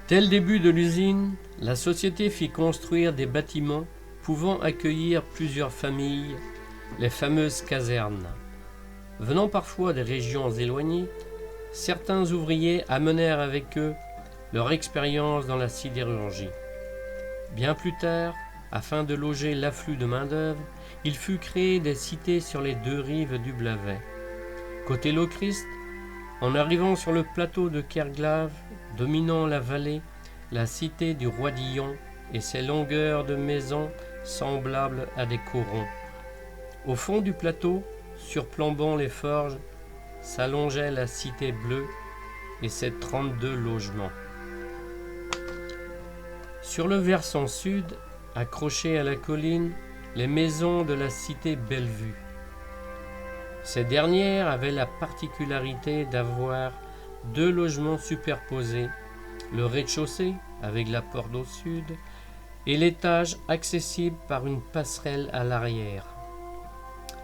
Dès le début de l'usine, la société fit construire des bâtiments pouvant accueillir plusieurs familles, les fameuses casernes. Venant parfois des régions éloignées, certains ouvriers amenèrent avec eux leur expérience dans la sidérurgie. Bien plus tard, afin de loger l'afflux de main-d'œuvre, il fut créé des cités sur les deux rives du Blavet. Côté Lochrist, en arrivant sur le plateau de Kerglave, dominant la vallée, la cité du Roi d'Illon et ses longueurs de maisons semblables à des corons. Au fond du plateau, surplombant les forges, s'allongeait la cité bleue et ses 32 logements. Sur le versant sud, accrochées à la colline, les maisons de la cité Bellevue. Ces dernières avaient la particularité d'avoir deux logements superposés, le rez-de-chaussée avec la porte au sud et l'étage accessible par une passerelle à l'arrière.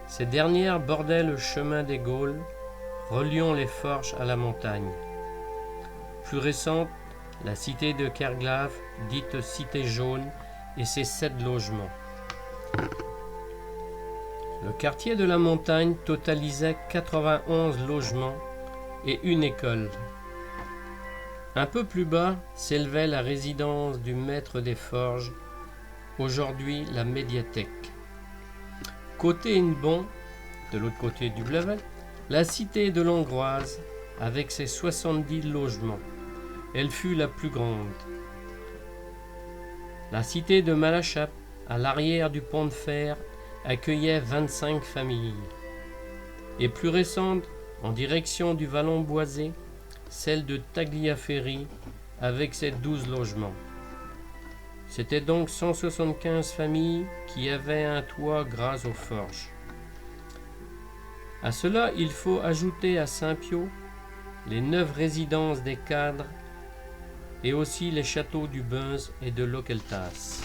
Ces dernières bordaient le chemin des Gaules, reliant les Forges à la montagne. Plus récente, la cité de Kerglave, dite cité jaune, et ses 7 logements. Le quartier de la montagne totalisait 91 logements et une école. Un peu plus bas s'élevait la résidence du maître des forges, aujourd'hui la médiathèque. Côté Hennebont, de l'autre côté du Blavet, la cité de Langroise, avec ses 70 logements. Elle fut la plus grande. La cité de Malachappe, à l'arrière du pont de fer, accueillait 25 familles. Et plus récente, en direction du Vallon Boisé, celle de Tagliaferri, avec ses 12 logements. C'était donc 175 familles qui avaient un toit grâce aux forges. À cela, il faut ajouter à Saint-Piot les 9 résidences des cadres et aussi les châteaux du Beunz et de Locqueltas.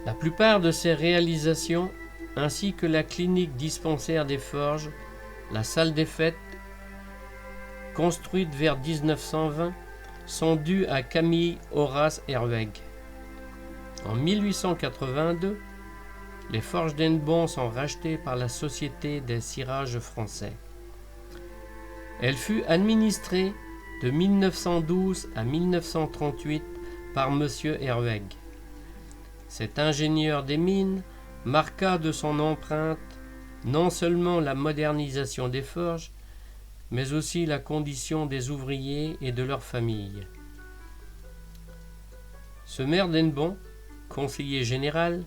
La plupart de ces réalisations, ainsi que la clinique dispensaire des forges, la salle des fêtes, construite vers 1920, sont dues à Camille Horace Herwegh. En 1882, les forges d'Hennebont sont rachetées par la Société des cirages français. Elle fut administrée de 1912 à 1938 par M. Herwegh. Cet ingénieur des mines marqua de son empreinte non seulement la modernisation des forges, mais aussi la condition des ouvriers et de leurs familles. Ce maire d'Hennebont, conseiller général,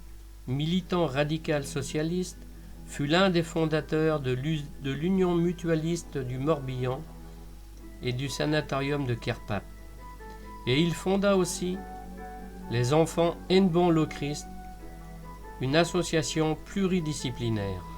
militant radical socialiste, fut l'un des fondateurs de l'Union mutualiste du Morbihan et du sanatorium de Kerpath. Et il fonda aussi les enfants Hennebont-Lochrist, une association pluridisciplinaire.